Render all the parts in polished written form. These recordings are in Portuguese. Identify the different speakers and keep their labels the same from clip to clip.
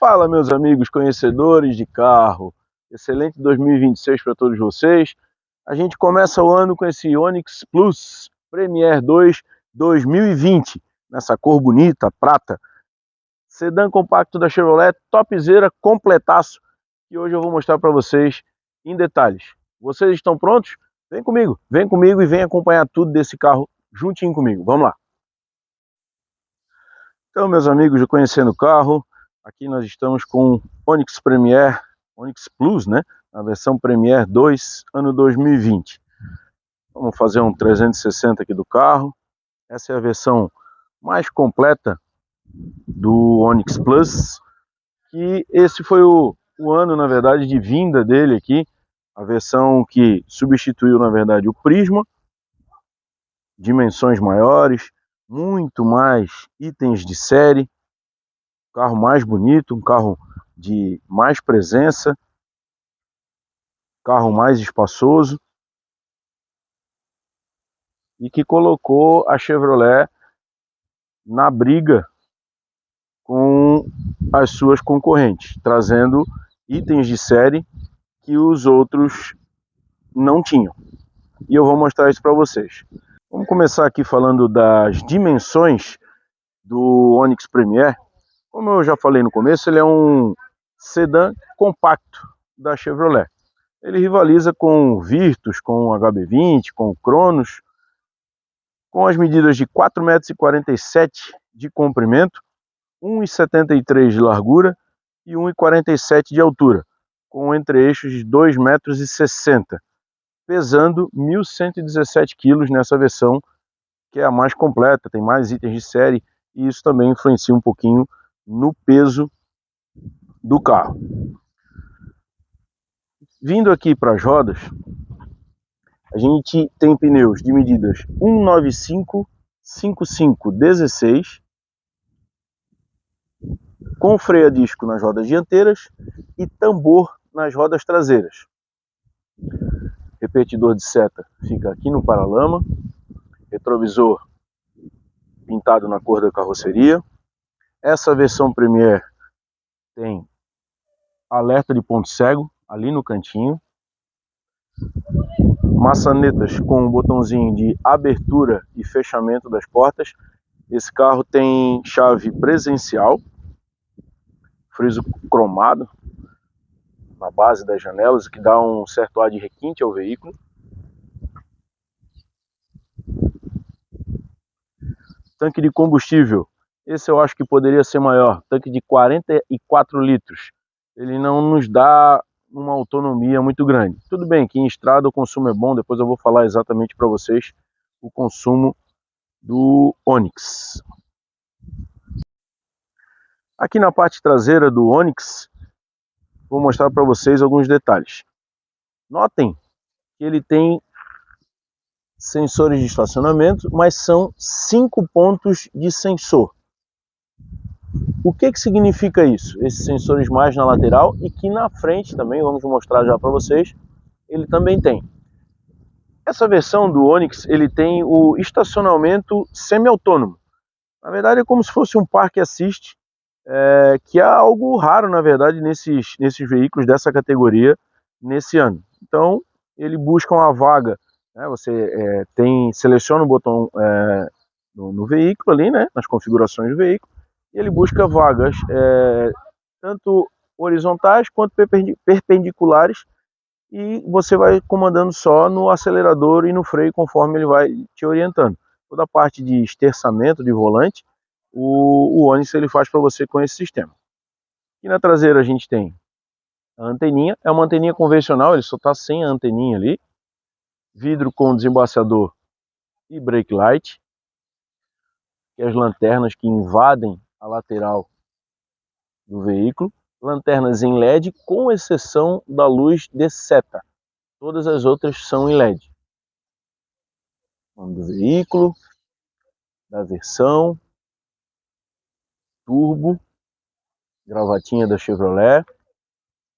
Speaker 1: Fala, meus amigos conhecedores de carro, excelente 2026 para todos vocês. A gente começa o ano com esse Onix Plus Premier 2 2020, nessa cor bonita, prata. Sedã compacto da Chevrolet, topzera, completaço, que hoje eu vou mostrar para vocês em detalhes. Vocês estão prontos? Vem comigo e vem acompanhar tudo desse carro juntinho comigo. Vamos lá. Então, meus amigos, conhecendo o carro, aqui nós estamos com Onix Premier, Onix Plus, né? A versão Premier 2, ano 2020. Vamos fazer um 360 aqui do carro. Essa é a versão mais completa do Onix Plus. E esse foi o ano, na verdade, de vinda dele aqui. A versão que substituiu, na verdade, o Prisma. Dimensões maiores, muito mais itens de série. Carro mais bonito, um carro de mais presença, carro mais espaçoso e que colocou a Chevrolet na briga com as suas concorrentes, trazendo itens de série que os outros não tinham. E eu vou mostrar isso para vocês. Vamos começar aqui falando das dimensões do Onix Premier. Como eu já falei no começo, ele é um sedã compacto da Chevrolet. Ele rivaliza com o Virtus, com o HB20, com o Cronos, com as medidas de 4,47 m de comprimento, 1,73 m de largura e 1,47 m de altura, com entre-eixos de 2,60 m, pesando 1.117 kg nessa versão, que é a mais completa, tem mais itens de série, e isso também influencia um pouquinho no peso do carro. Vindo aqui para as rodas, a gente tem pneus de medidas 195, 55, 16, com freio a disco nas rodas dianteiras e tambor nas rodas traseiras. Repetidor de seta fica aqui no paralama, retrovisor pintado na cor da carroceria. Essa versão Premier tem alerta de ponto cego ali no cantinho, maçanetas com um botãozinho de abertura e fechamento das portas. Esse carro tem chave presencial, friso cromado na base das janelas, que dá um certo ar de requinte ao veículo. Tanque de combustível, esse eu acho que poderia ser maior, tanque de 44 litros. Ele não nos dá uma autonomia muito grande. Tudo bem que em estrada o consumo é bom, depois eu vou falar exatamente para vocês o consumo do Onix. Aqui na parte traseira do Onix, vou mostrar para vocês alguns detalhes. Notem que ele tem sensores de estacionamento, mas são 5 pontos de sensor. O que significa isso? Esses sensores mais na lateral e que na frente também, vamos mostrar já para vocês, ele também tem. Essa versão do Onix, ele tem o estacionamento semi-autônomo. Na verdade é como se fosse um parque assist, que é algo raro na verdade nesses veículos dessa categoria nesse ano. Então ele busca uma vaga, né? Você seleciona o botão no veículo ali, né? Nas configurações do veículo, e ele busca vagas tanto horizontais quanto perpendiculares, e você vai comandando só no acelerador e no freio conforme ele vai te orientando. Toda a parte de esterçamento de volante, o Onix ele faz para você com esse sistema. E na traseira a gente tem a anteninha, é uma anteninha convencional, ele só está sem a anteninha ali. Vidro com desembaçador e brake light, que é as lanternas que invadem a lateral do veículo. Lanternas em LED, com exceção da luz de seta. Todas as outras são em LED. Nome do veículo, da versão, turbo, gravatinha da Chevrolet,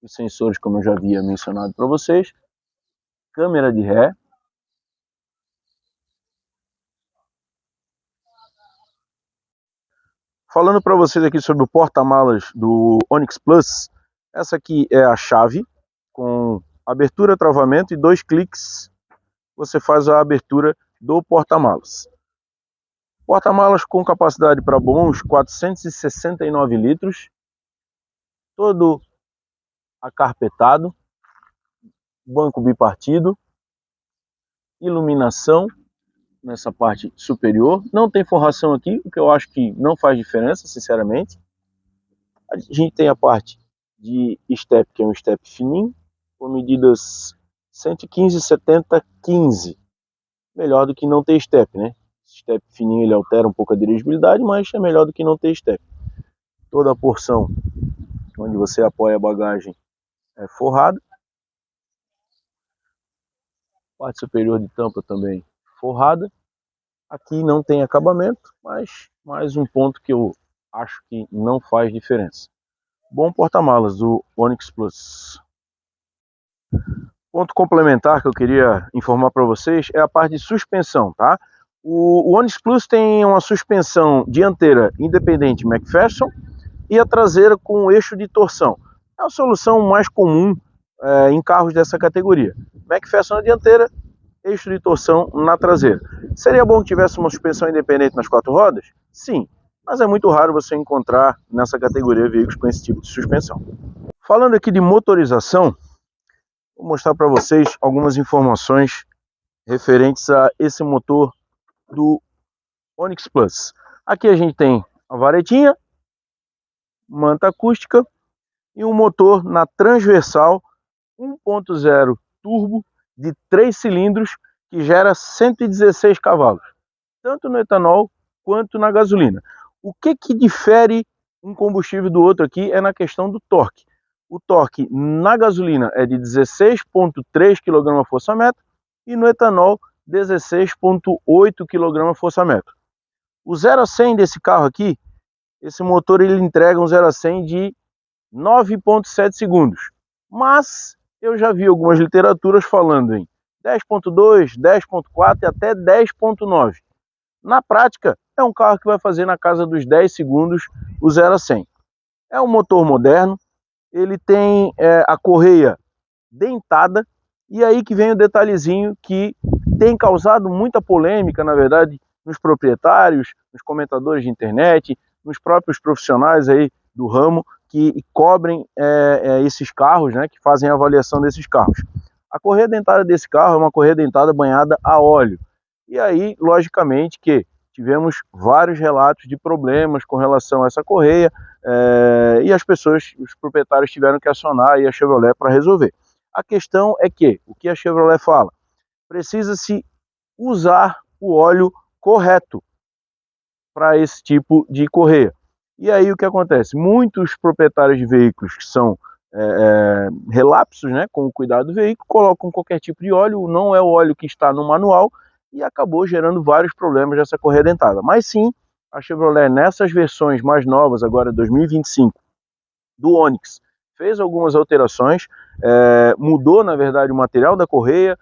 Speaker 1: os sensores como eu já havia mencionado para vocês, câmera de ré, Falando para vocês aqui sobre o porta-malas do Onix Plus, essa aqui é a chave com abertura, travamento e 2 cliques você faz a abertura do porta-malas. Porta-malas com capacidade para bons 469 litros, todo acarpetado, banco bipartido, iluminação nessa parte superior. Não tem forração aqui, o que eu acho que não faz diferença, sinceramente. A gente tem a parte de step, que é um step fininho, com medidas 115, 70, 15. Melhor do que não ter step, né? Step fininho ele altera um pouco a dirigibilidade, mas é melhor do que não ter step. Toda a porção onde você apoia a bagagem é forrada. Parte superior de tampa também forrada. Aqui não tem acabamento, mas mais um ponto que eu acho que não faz diferença. Bom porta-malas do Onix Plus. Ponto complementar que eu queria informar para vocês é a parte de suspensão, tá? O Onix Plus tem uma suspensão dianteira independente McPherson e a traseira com eixo de torção. É a solução mais comum em carros dessa categoria. McPherson na dianteira, eixo de torção na traseira. Seria bom que tivesse uma suspensão independente nas 4 rodas? Sim, mas é muito raro você encontrar nessa categoria veículos com esse tipo de suspensão. Falando aqui de motorização, vou mostrar para vocês algumas informações referentes a esse motor do Onix Plus. Aqui a gente tem a varetinha, manta acústica e um motor na transversal 1.0 turbo de 3 cilindros que gera 116 cavalos, tanto no etanol quanto na gasolina. O que difere um combustível do outro aqui é na questão do torque. O torque na gasolina é de 16,3 kgfm e no etanol 16,8 kgfm. O 0 a 100 desse carro aqui, esse motor ele entrega um 0 a 100 de 9,7 segundos. Mas eu já vi algumas literaturas falando em 10,2, 10,4 e até 10,9. Na prática, é um carro que vai fazer na casa dos 10 segundos o 0 a 100. É um motor moderno, ele tem a correia dentada, e aí que vem o detalhezinho que tem causado muita polêmica, na verdade, nos proprietários, nos comentadores de internet, nos próprios profissionais aí do ramo que cobrem esses carros, né, que fazem a avaliação desses carros. A correia dentada desse carro é uma correia dentada banhada a óleo. E aí, logicamente, que tivemos vários relatos de problemas com relação a essa correia e as pessoas, os proprietários tiveram que acionar aí a Chevrolet para resolver. A questão é que, o que a Chevrolet fala? Precisa-se usar o óleo correto para esse tipo de correia. E aí o que acontece? Muitos proprietários de veículos que são relapsos, né, com o cuidado do veículo, colocam qualquer tipo de óleo, não é o óleo que está no manual, e acabou gerando vários problemas dessa correia dentada. Mas sim, a Chevrolet nessas versões mais novas, agora 2025, do Onix, fez algumas alterações, mudou na verdade o material da correia,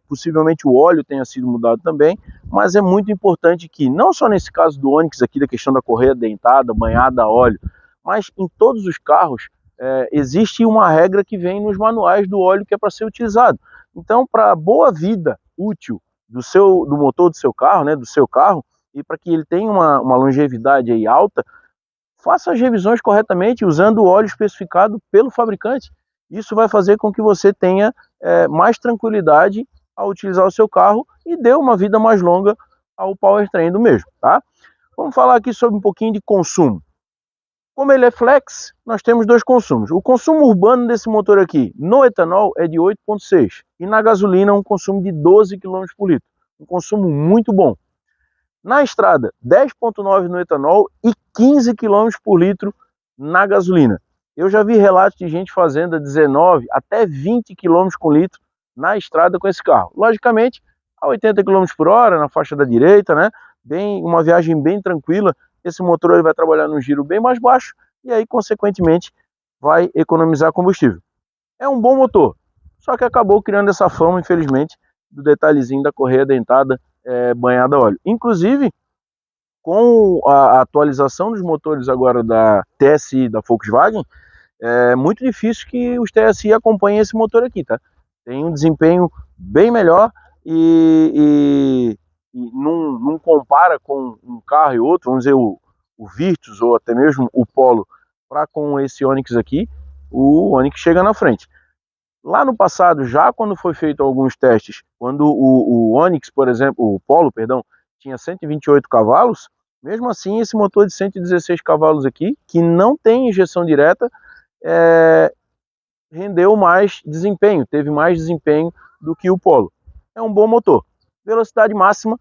Speaker 1: possivelmente o óleo tenha sido mudado também, mas é muito importante que, não só nesse caso do Onix aqui, da questão da correia dentada, banhada a óleo, mas em todos os carros, existe uma regra que vem nos manuais do óleo que é para ser utilizado. Então, para a boa vida útil do motor do seu carro, né, do seu carro, e para que ele tenha uma longevidade aí alta, faça as revisões corretamente usando o óleo especificado pelo fabricante. Isso vai fazer com que você tenha mais tranquilidade ao utilizar o seu carro e dê uma vida mais longa ao powertrain do mesmo, tá? Vamos falar aqui sobre um pouquinho de consumo. Como ele é flex, nós temos 2 consumos. O consumo urbano desse motor aqui, no etanol, é de 8,6 e na gasolina um consumo de 12 km por litro. Um consumo muito bom. Na estrada, 10,9 no etanol e 15 km por litro na gasolina. Eu já vi relatos de gente fazendo a 19 até 20 km por litro na estrada com esse carro. Logicamente, a 80 km por hora, na faixa da direita, né? Uma viagem bem tranquila. Esse motor ele vai trabalhar num giro bem mais baixo e aí, consequentemente, vai economizar combustível. É um bom motor, só que acabou criando essa fama, infelizmente, do detalhezinho da correia dentada banhada a óleo. Inclusive, com a atualização dos motores agora da TSI da Volkswagen, é muito difícil que os TSI acompanhem esse motor aqui, tá? Tem um desempenho bem melhor e não compara com um carro e outro, vamos dizer o Virtus ou até mesmo o Polo, para com esse Onix aqui, o Onix chega na frente. Lá no passado, já quando foi feito alguns testes, quando o Onix, por exemplo, o Polo, perdão, tinha 128 cavalos, mesmo assim esse motor de 116 cavalos aqui, que não tem injeção direta, rendeu mais desempenho, teve mais desempenho do que o Polo. É um bom motor. Velocidade máxima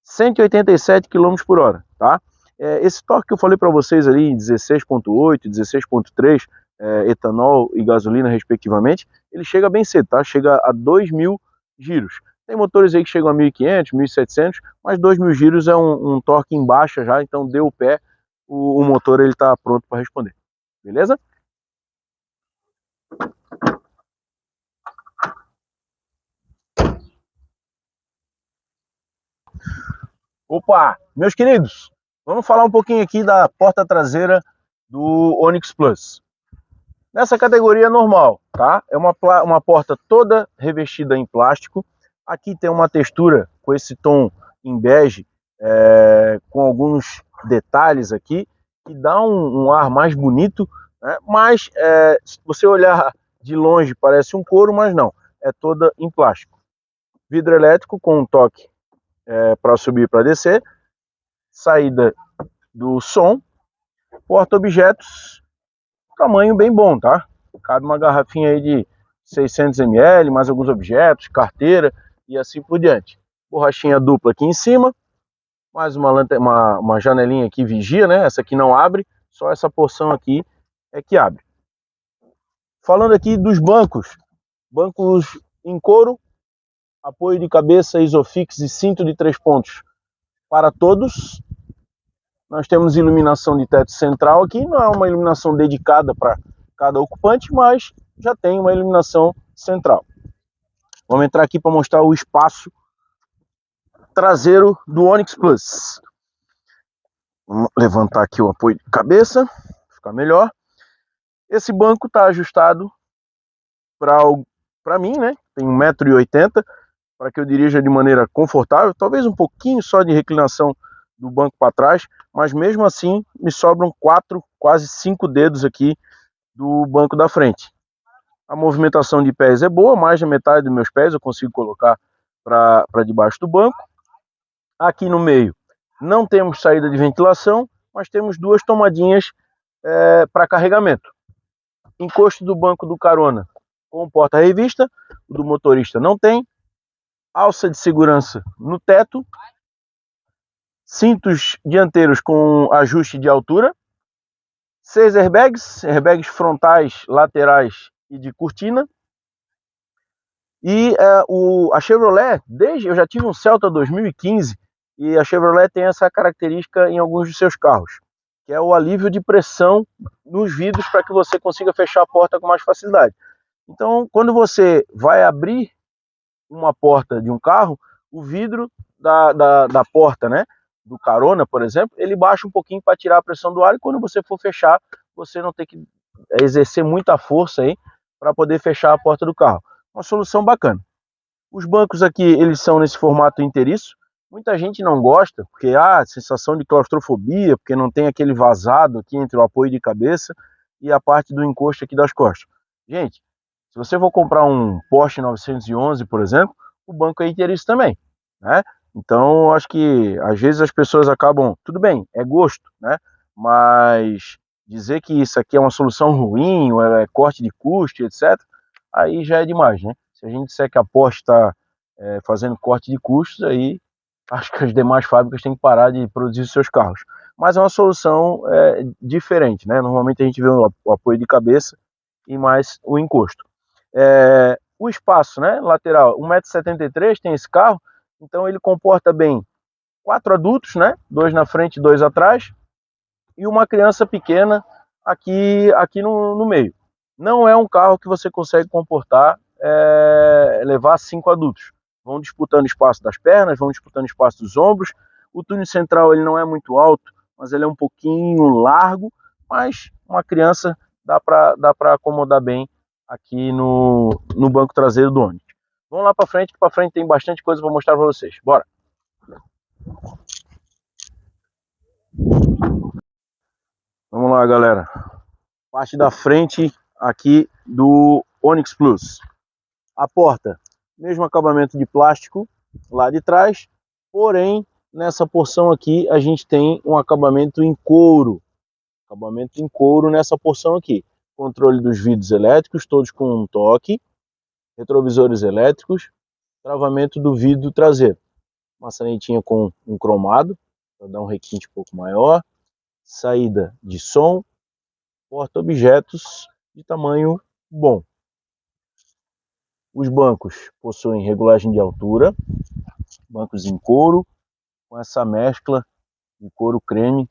Speaker 1: 187 km por hora, tá? Esse torque que eu falei para vocês ali, 16.8, 16.3, etanol e gasolina respectivamente, ele chega bem cedo, tá? Chega a 2.000 giros. Tem motores aí que chegam a 1.500, 1.700, mas 2.000 giros é um torque em baixa já, então deu o pé, o motor ele tá pronto para responder. Beleza? Opa, meus queridos, vamos falar um pouquinho aqui da porta traseira do Onix Plus. Nessa categoria normal, tá? É uma porta toda revestida em plástico. Aqui tem uma textura com esse tom em bege, com alguns detalhes aqui, que dá um ar mais bonito, né? Mas se você olhar de longe parece um couro, mas não, é toda em plástico. Vidro elétrico com um toque para subir e para descer, saída do som, porta-objetos, tamanho bem bom, tá? Cabe uma garrafinha aí de 600 ml, mais alguns objetos, carteira e assim por diante. Borrachinha dupla aqui em cima, mais uma janelinha aqui vigia, né? Essa aqui não abre, só essa porção aqui é que abre. Falando aqui dos bancos, bancos em couro, apoio de cabeça, Isofix e cinto de 3 pontos para todos. Nós temos iluminação de teto central aqui, não é uma iluminação dedicada para cada ocupante, mas já tem uma iluminação central. Vamos entrar aqui para mostrar o espaço traseiro do Onix Plus. Vamos levantar aqui o apoio de cabeça, ficar melhor. Esse banco está ajustado para mim, né? Tem 1,80 m, para que eu dirija de maneira confortável, talvez um pouquinho só de reclinação do banco para trás, mas mesmo assim me sobram 4, quase 5 dedos aqui do banco da frente. A movimentação de pés é boa, mais da metade dos meus pés eu consigo colocar para debaixo do banco. Aqui no meio não temos saída de ventilação, mas temos duas tomadinhas para carregamento. Encosto do banco do carona com porta-revista, o do motorista não tem. Alça de segurança no teto, cintos dianteiros com ajuste de altura, 6 airbags frontais, laterais e de cortina. E a Chevrolet, eu já tive um Celta 2015 e a Chevrolet tem essa característica em alguns dos seus carros, que é o alívio de pressão nos vidros para que você consiga fechar a porta com mais facilidade. Então, quando você vai abrir uma porta de um carro, o vidro da porta, né, do carona, por exemplo, ele baixa um pouquinho para tirar a pressão do ar, e quando você for fechar, você não tem que exercer muita força aí para poder fechar a porta do carro. Uma solução bacana. Os bancos aqui, eles são nesse formato inteiriço. Muita gente não gosta, porque sensação de claustrofobia, porque não tem aquele vazado aqui entre o apoio de cabeça e a parte do encosto aqui das costas. Gente, se você for comprar um Porsche 911, por exemplo, o banco é inteiriço também, né? Então, acho que às vezes as pessoas acabam, tudo bem, é gosto, né? Mas dizer que isso aqui é uma solução ruim, ou é corte de custo, etc., aí já é demais, né? Se a gente disser que a Porsche está fazendo corte de custos, aí acho que as demais fábricas têm que parar de produzir seus carros. Mas é uma solução diferente, né? Normalmente a gente vê o apoio de cabeça e mais o encosto. O espaço, né, lateral, 1,73 m tem esse carro, então ele comporta bem 4 adultos, né, 2 na frente e 2 atrás, e uma criança pequena aqui no meio. Não é um carro que você consegue comportar, levar 5 adultos. Vão disputando espaço das pernas, vão disputando espaço dos ombros. O túnel central ele não é muito alto, mas ele é um pouquinho largo, mas uma criança dá para acomodar bem aqui no banco traseiro do Onix. Vamos lá para frente, que para frente tem bastante coisa para mostrar para vocês. Bora! Vamos lá, galera. Parte da frente aqui do Onix Plus. A porta, mesmo acabamento de plástico lá de trás, porém nessa porção aqui a gente tem um acabamento em couro. Acabamento em couro nessa porção aqui. Controle dos vidros elétricos, todos com um toque. Retrovisores elétricos. Travamento do vidro traseiro. Maçanetinha com um cromado, para dar um requinte um pouco maior. Saída de som. Porta-objetos de tamanho bom. Os bancos possuem regulagem de altura. Bancos em couro, com essa mescla de couro creme,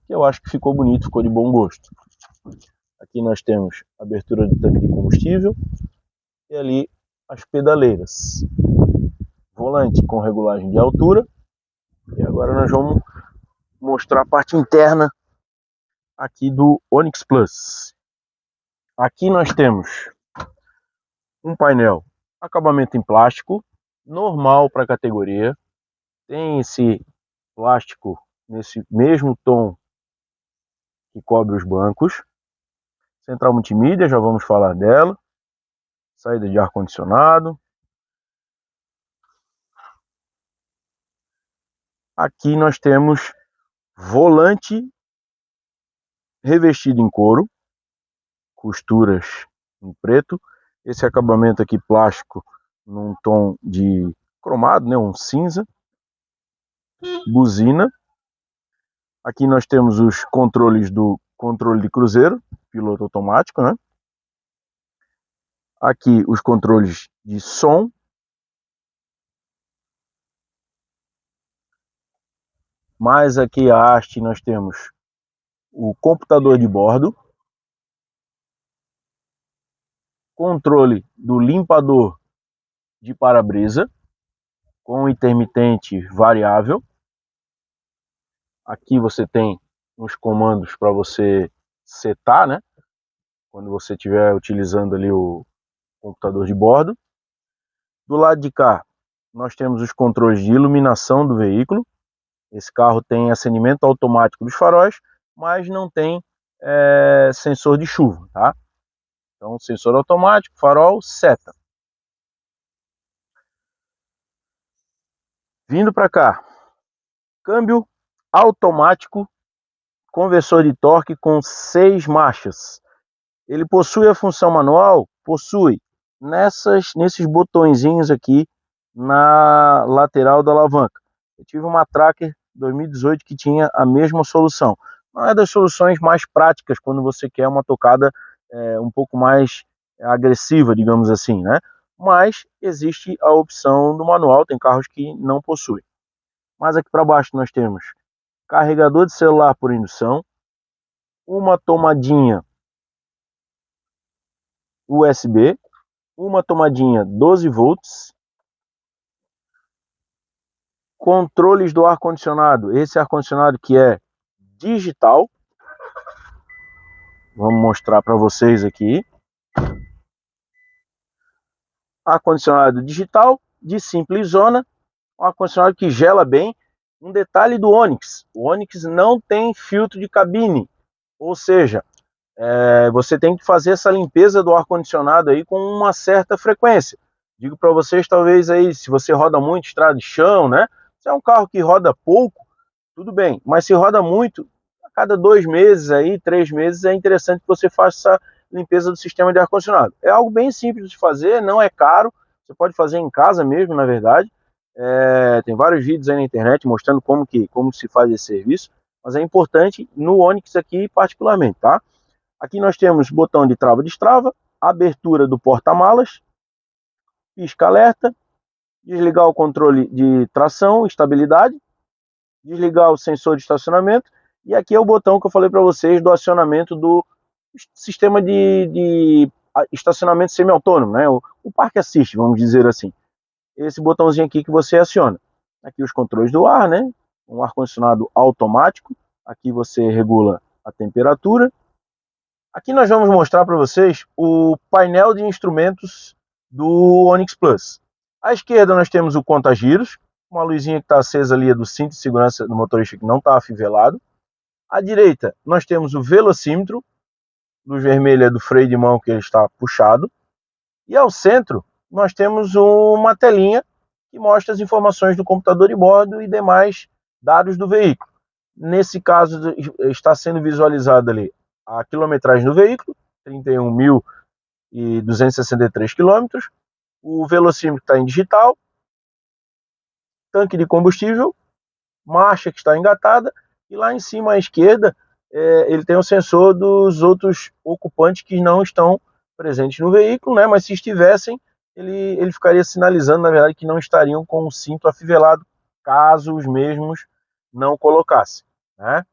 Speaker 1: que eu acho que ficou bonito, ficou de bom gosto. Aqui nós temos abertura de tanque de combustível e ali as pedaleiras. Volante com regulagem de altura. E agora nós vamos mostrar a parte interna aqui do Onix Plus. Aqui nós temos um painel acabamento em plástico, normal para a categoria. Tem esse plástico nesse mesmo tom que cobre os bancos. Central multimídia, já vamos falar dela. Saída de ar-condicionado. Aqui nós temos volante revestido em couro, costuras em preto. Esse acabamento aqui plástico num tom de cromado, né, um cinza. Buzina. Aqui nós temos os controles do controle de cruzeiro, piloto automático, né? Aqui os controles de som. Mais aqui a haste nós temos o computador de bordo. Controle do limpador de para-brisa com intermitente variável. Aqui você tem uns comandos para você setar, né? Quando você estiver utilizando ali o computador de bordo. Do lado de cá nós temos os controles de iluminação do veículo. Esse carro tem acendimento automático dos faróis, mas não tem sensor de chuva, tá? Então, sensor automático, farol, seta. Vindo para cá, câmbio automático, conversor de torque com 6 marchas. Ele possui a função manual? Possui. Nesses botõezinhos aqui na lateral da alavanca. Eu tive uma Tracker 2018 que tinha a mesma solução. Não é das soluções mais práticas quando você quer uma tocada um pouco mais agressiva, digamos assim, né? Mas existe a opção do manual, tem carros que não possuem. Mas aqui para baixo nós temos carregador de celular por indução, uma tomadinha USB, uma tomadinha 12 volts, controles do ar-condicionado, esse ar-condicionado que é digital, vamos mostrar para vocês aqui, ar-condicionado digital, de simples zona, um ar-condicionado que gela bem. Um detalhe do Onix, o Onix não tem filtro de cabine, ou seja, você tem que fazer essa limpeza do ar-condicionado aí com uma certa frequência. Digo para vocês, talvez aí, se você roda muito estrada de chão, né? Se é um carro que roda pouco, tudo bem. Mas se roda muito, a cada 2 meses aí, 3 meses, é interessante que você faça essa limpeza do sistema de ar-condicionado. É algo bem simples de fazer, não é caro. Você pode fazer em casa mesmo, na verdade. Tem vários vídeos aí na internet mostrando como se faz esse serviço. Mas é importante no Onix aqui particularmente, tá? Aqui nós temos botão de trava-destrava, abertura do porta-malas, pisca-alerta, desligar o controle de tração, estabilidade, desligar o sensor de estacionamento, e aqui é o botão que eu falei para vocês do acionamento do sistema de estacionamento semi-autônomo, né? O Park Assist, vamos dizer assim. Esse botãozinho aqui que você aciona. Aqui os controles do ar, né? um ar-condicionado automático. Aqui você regula a temperatura. Aqui nós vamos mostrar para vocês o painel de instrumentos do Onix Plus. À esquerda nós temos o conta-giros, uma luzinha que está acesa ali é do cinto de segurança do motorista que não está afivelado. À direita nós temos o velocímetro, luz vermelha é do freio de mão que ele está puxado. E ao centro nós temos uma telinha que mostra as informações do computador de bordo e demais dados do veículo. Nesse caso está sendo visualizada ali a quilometragem do veículo, 31.263 quilômetros. O velocímetro está em digital, tanque de combustível, marcha que está engatada, e lá em cima à esquerda ele tem o sensor dos outros ocupantes que não estão presentes no veículo, né? Mas se estivessem, ele ficaria sinalizando, na verdade, que não estariam com o cinto afivelado, caso os mesmos não colocassem, né?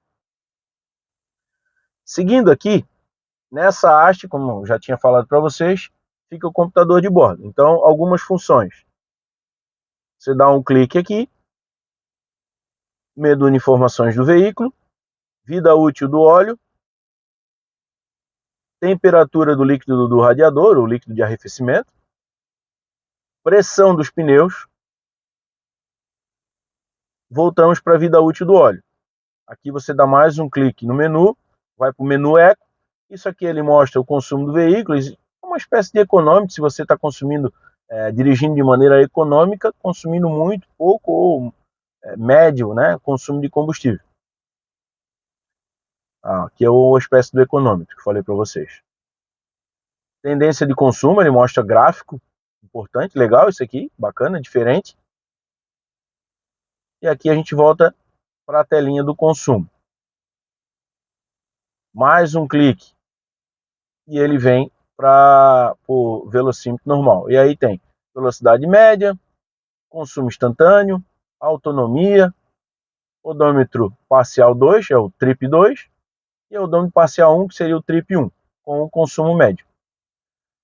Speaker 1: Seguindo aqui, nessa haste, como já tinha falado para vocês, fica o computador de bordo. Então, algumas funções. Você dá um clique aqui, menu de informações do veículo, vida útil do óleo, temperatura do líquido do radiador, o líquido de arrefecimento, pressão dos pneus. Voltamos para a vida útil do óleo. Aqui você dá mais um clique no menu, vai para o menu Eco. Isso aqui ele mostra o consumo do veículo, é uma espécie de econômico, se você está consumindo, dirigindo de maneira econômica, consumindo muito, pouco ou médio, né, consumo de combustível. Aqui é uma espécie do econômico que eu falei para vocês. Tendência de consumo, ele mostra gráfico, importante, legal isso aqui, bacana, diferente. E aqui a gente volta para a telinha do consumo. Mais um clique e ele vem para o velocímetro normal. E aí tem velocidade média, consumo instantâneo, autonomia, odômetro parcial 2, é o trip 2, e o odômetro parcial 1, que seria o trip 1, com o consumo médio.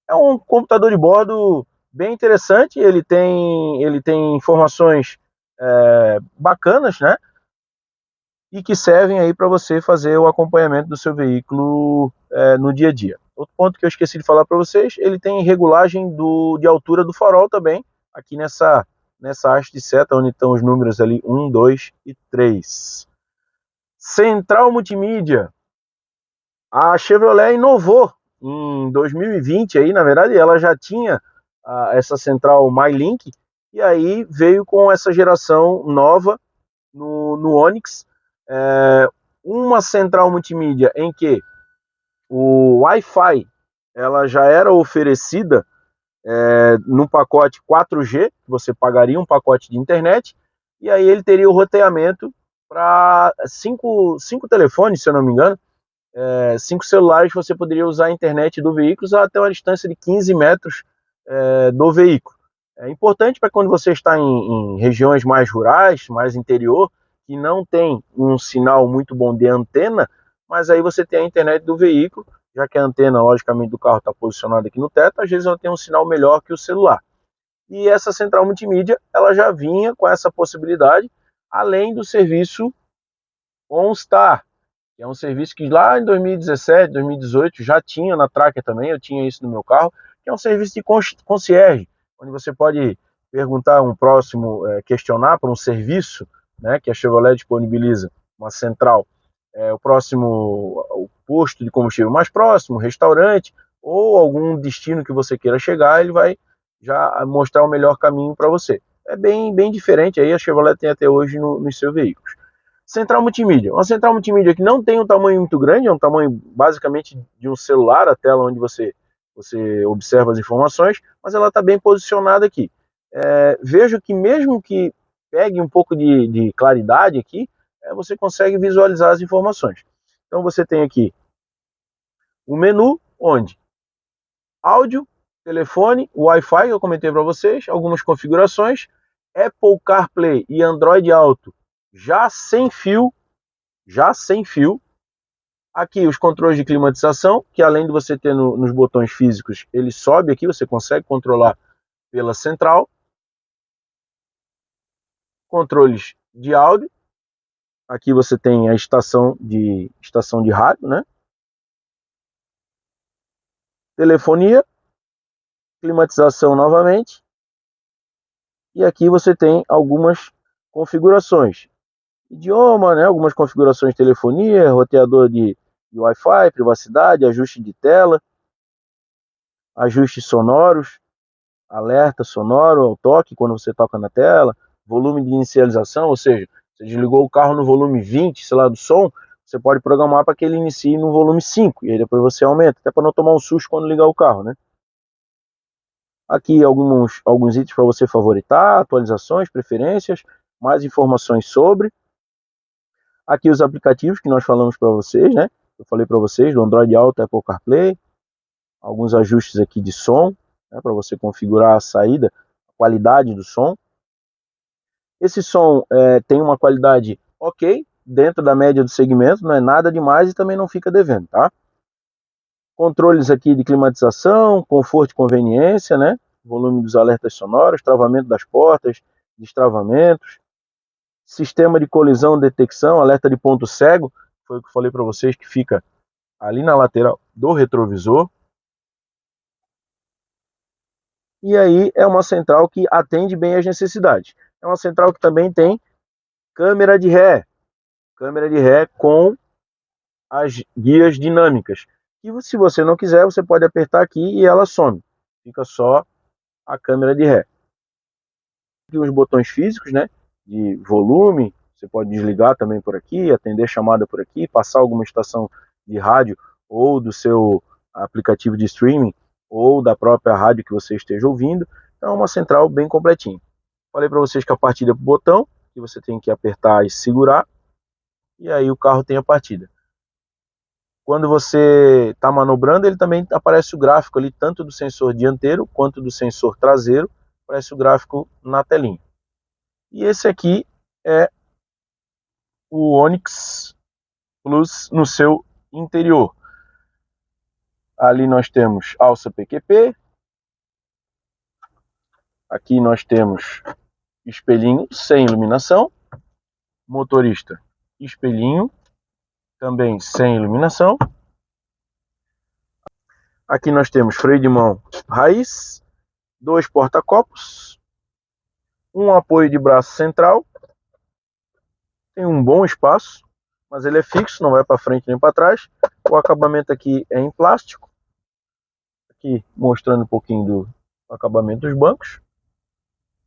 Speaker 1: É um computador de bordo bem interessante, ele tem informações bacanas, né? E que servem aí para você fazer o acompanhamento do seu veículo no dia a dia. Outro ponto que eu esqueci de falar para vocês, ele tem regulagem de altura do farol também, aqui nessa haste de seta, onde estão os números ali 1, 2 e 3. Central multimídia. A Chevrolet inovou em 2020, aí, na verdade, ela já tinha essa central MyLink, e aí veio com essa geração nova no Onix, uma central multimídia em que o Wi-Fi ela já era oferecida no pacote 4G, que você pagaria um pacote de internet, e aí ele teria o roteamento para cinco telefones, se eu não me engano, 5 celulares, você poderia usar a internet do veículo até uma distância de 15 metros do veículo. É importante para quando você está em regiões mais rurais, mais interior, que não tem um sinal muito bom de antena, mas aí você tem a internet do veículo, já que a antena, logicamente, do carro está posicionada aqui no teto, às vezes ela tem um sinal melhor que o celular. E essa central multimídia, ela já vinha com essa possibilidade, além do serviço OnStar, que é um serviço que lá em 2017, 2018 já tinha na Tracker também, eu tinha isso no meu carro, que é um serviço de concierge, onde você pode perguntar um próximo, questionar por um serviço, né, que a Chevrolet disponibiliza, uma central, o posto de combustível mais próximo, restaurante, ou algum destino que você queira chegar, ele vai já mostrar o melhor caminho para você. É bem diferente, aí a Chevrolet tem até hoje nos seus veículos. Central multimídia. Uma central multimídia que não tem um tamanho muito grande, é um tamanho basicamente de um celular, a tela onde você observa as informações, mas ela está bem posicionada aqui. Vejo que mesmo que pegue um pouco de claridade aqui, você consegue visualizar as informações. Então você tem aqui o menu, onde áudio, telefone, Wi-Fi, eu comentei para vocês, algumas configurações, Apple CarPlay e Android Auto já sem fio. Aqui os controles de climatização, que além de você ter nos botões físicos, ele sobe aqui, você consegue controlar pela central. Controles de áudio, Aqui você tem a estação de rádio, né? Telefonia, climatização novamente. E aqui você tem algumas configurações. Idioma, né? Algumas configurações de telefonia, roteador de Wi-Fi, privacidade, ajuste de tela, ajustes sonoros, alerta sonoro ao toque quando você toca na tela, volume de inicialização, ou seja, você desligou o carro no volume 20, sei lá, do som, você pode programar para que ele inicie no volume 5, e aí depois você aumenta, até para não tomar um susto quando ligar o carro, né? Aqui alguns itens para você favoritar, atualizações, preferências, mais informações sobre. Aqui os aplicativos que nós falamos para vocês, né? Eu falei para vocês do Android Auto, Apple CarPlay, alguns ajustes aqui de som, né, para você configurar a saída, a qualidade do som. Esse som tem uma qualidade ok, dentro da média do segmento, não é nada demais e também não fica devendo, tá? Controles aqui de climatização, conforto e conveniência, né? Volume dos alertas sonoros, travamento das portas, destravamentos, sistema de colisão, detecção, alerta de ponto cego, foi o que eu falei para vocês que fica ali na lateral do retrovisor. E aí é uma central que atende bem às necessidades. É uma central que também tem câmera de ré com as guias dinâmicas. E se você não quiser, você pode apertar aqui e ela some. Fica só a câmera de ré. Aqui os botões físicos, né? De volume, você pode desligar também por aqui, atender chamada por aqui, passar alguma estação de rádio ou do seu aplicativo de streaming ou da própria rádio que você esteja ouvindo. Então é uma central bem completinha. Falei para vocês que a partida é por botão, que você tem que apertar e segurar, e aí o carro tem a partida. Quando você está manobrando, ele também aparece o gráfico ali, tanto do sensor dianteiro quanto do sensor traseiro, aparece o gráfico na telinha. E esse aqui é o Onix Plus no seu interior. Ali nós temos alça PQP, aqui nós temos espelhinho sem iluminação, motorista espelhinho, também sem iluminação. Aqui nós temos freio de mão raiz, 2 porta-copos, um apoio de braço central, tem um bom espaço, mas ele é fixo, não vai para frente nem para trás. O acabamento aqui é em plástico, aqui mostrando um pouquinho do acabamento dos bancos.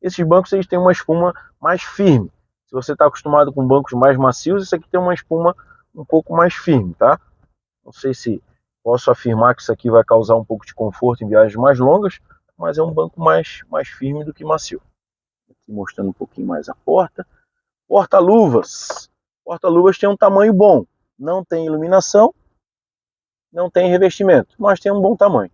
Speaker 1: Esses bancos eles têm uma espuma mais firme. Se você está acostumado com bancos mais macios, esse aqui tem uma espuma um pouco mais firme, tá? Não sei se posso afirmar que isso aqui vai causar um pouco de conforto em viagens mais longas, mas é um banco mais firme do que macio. Aqui mostrando um pouquinho mais a porta. Porta-luvas. Porta-luvas tem um tamanho bom. Não tem iluminação, não tem revestimento, mas tem um bom tamanho.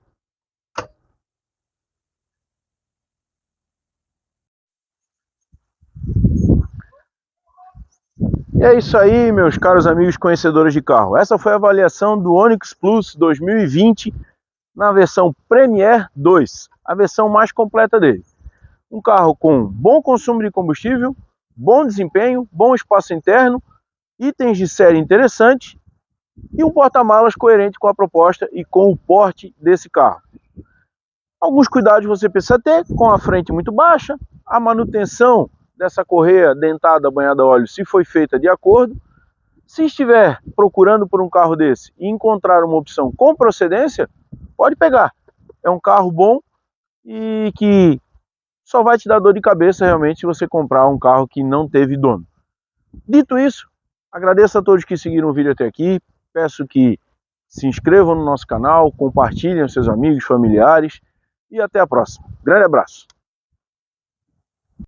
Speaker 1: E é isso aí, meus caros amigos conhecedores de carro. Essa foi a avaliação do Onix Plus 2020 na versão Premier 2, a versão mais completa dele. Um carro com bom consumo de combustível, bom desempenho, bom espaço interno, itens de série interessantes e um porta-malas coerente com a proposta e com o porte desse carro. Alguns cuidados você precisa ter, com a frente muito baixa, a manutenção dessa correia dentada banhada a óleo se foi feita de acordo. Se estiver procurando por um carro desse e encontrar uma opção com procedência, pode pegar. É um carro bom e que só vai te dar dor de cabeça realmente se você comprar um carro que não teve dono. Dito isso, agradeço a todos que seguiram o vídeo até aqui, peço que se inscrevam no nosso canal, compartilhem com seus amigos, familiares e até a próxima. Grande abraço!